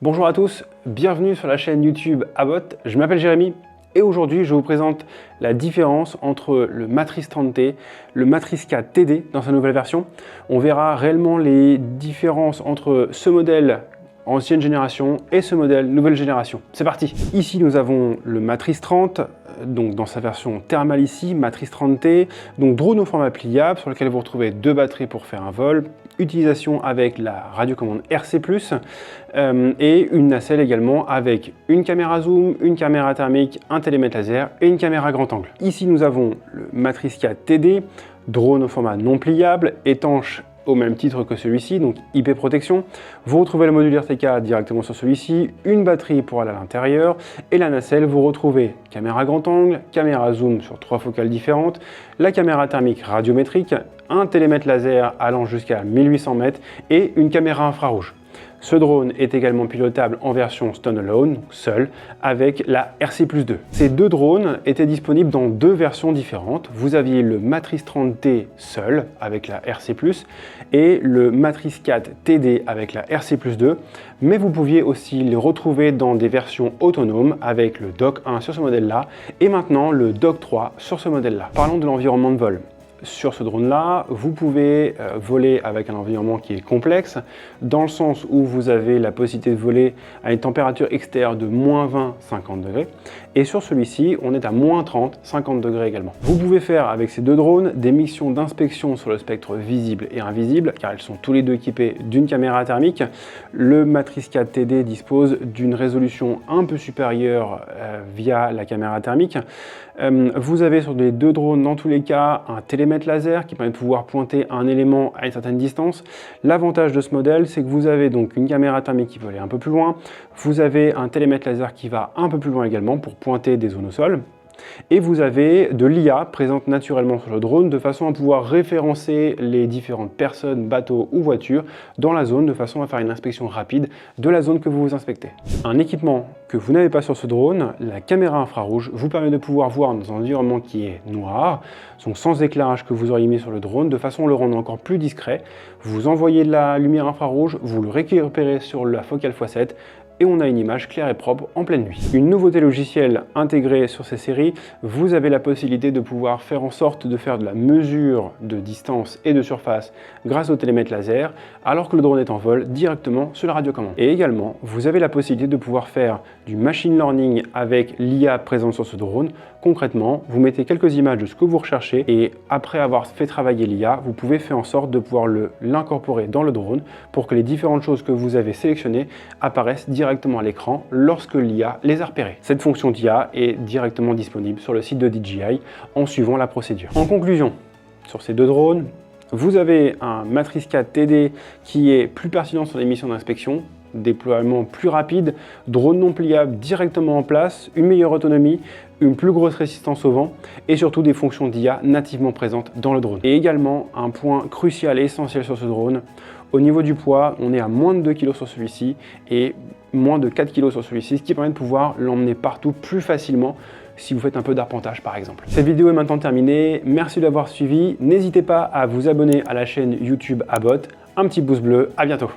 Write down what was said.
Bonjour à tous, bienvenue sur la chaîne YouTube Abbot. Je m'appelle Jérémy et aujourd'hui je vous présente la différence entre le Matrice 30T, le Matrice 4 TD dans sa nouvelle version. On verra réellement les différences entre ce modèle ancienne génération et ce modèle nouvelle génération. C'est parti. Ici nous avons le Matrice 30, donc dans sa version thermale ici, Matrice 30T, donc drone au format pliable sur lequel vous retrouvez deux batteries pour faire un vol, utilisation avec la radiocommande RC+, et une nacelle également avec une caméra zoom, une caméra thermique, un télémètre laser et une caméra grand angle. Ici nous avons le Matrice 4 TD, drone au format non pliable, étanche au même titre que celui-ci, donc IP protection. Vous retrouvez le module RTK directement sur celui-ci, une batterie pour aller à l'intérieur, et la nacelle, vous retrouvez caméra grand angle, caméra zoom sur 3 focales différentes, la caméra thermique radiométrique, un télémètre laser allant jusqu'à 1800 mètres et une caméra infrarouge. Ce drone est également pilotable en version standalone, seul, avec la RC+2. Ces deux drones étaient disponibles dans deux versions différentes. Vous aviez le Matrice 30T seul, avec la RC+, et le Matrice 4 TD avec la RC+2, mais vous pouviez aussi les retrouver dans des versions autonomes, avec le Dock 1 sur ce modèle-là, et maintenant le Dock 3 sur ce modèle-là. Parlons de l'environnement de vol. Sur ce drone-là, vous pouvez voler avec un environnement qui est complexe, dans le sens où vous avez la possibilité de voler à une température extérieure de -20, 50 degrés. Et sur celui-ci, on est à -30, 50 degrés également. Vous pouvez faire avec ces deux drones des missions d'inspection sur le spectre visible et invisible, car ils sont tous les deux équipés d'une caméra thermique. Le Matrice 4 TD dispose d'une résolution un peu supérieure via la caméra thermique. Vous avez sur les deux drones, dans tous les cas, un télémètre laser qui permet de pouvoir pointer un élément à une certaine distance. L'avantage de ce modèle, c'est que vous avez donc une caméra thermique qui peut aller un peu plus loin. Vous avez un télémètre laser qui va un peu plus loin également pour pointer des zones au sol. Et vous avez de l'IA présente naturellement sur le drone de façon à pouvoir référencer les différentes personnes, bateaux ou voitures dans la zone de façon à faire une inspection rapide de la zone que vous inspectez. Un équipement que vous n'avez pas sur ce drone, la caméra infrarouge, vous permet de pouvoir voir dans un environnement qui est noir, donc sans éclairage que vous auriez mis sur le drone, de façon à le rendre encore plus discret. Vous envoyez de la lumière infrarouge, vous le récupérez sur la focale x7, et on a une image claire et propre en pleine nuit. Une nouveauté logicielle intégrée sur ces séries, vous avez la possibilité de pouvoir faire en sorte de faire de la mesure de distance et de surface grâce au télémètre laser, alors que le drone est en vol directement sur la radiocommande. Et également, vous avez la possibilité de pouvoir faire du machine learning avec l'IA présente sur ce drone. Concrètement, vous mettez quelques images de ce que vous recherchez et après avoir fait travailler l'IA, vous pouvez faire en sorte de pouvoir l'incorporer dans le drone pour que les différentes choses que vous avez sélectionnées apparaissent directement à l'écran lorsque l'IA les a repérées. Cette fonction d'IA est directement disponible sur le site de DJI en suivant la procédure. En conclusion, sur ces deux drones, vous avez un Matrice 4 TD qui est plus pertinent sur les missions d'inspection, déploiement plus rapide, drone non pliable directement en place, une meilleure autonomie, une plus grosse résistance au vent et surtout des fonctions d'IA nativement présentes dans le drone. Et également, un point crucial et essentiel sur ce drone, au niveau du poids, on est à moins de 2 kg sur celui-ci et moins de 4 kg sur celui-ci, ce qui permet de pouvoir l'emmener partout plus facilement si vous faites un peu d'arpentage par exemple. Cette vidéo est maintenant terminée, merci d'avoir suivi, n'hésitez pas à vous abonner à la chaîne YouTube Abbot, un petit pouce bleu, à bientôt.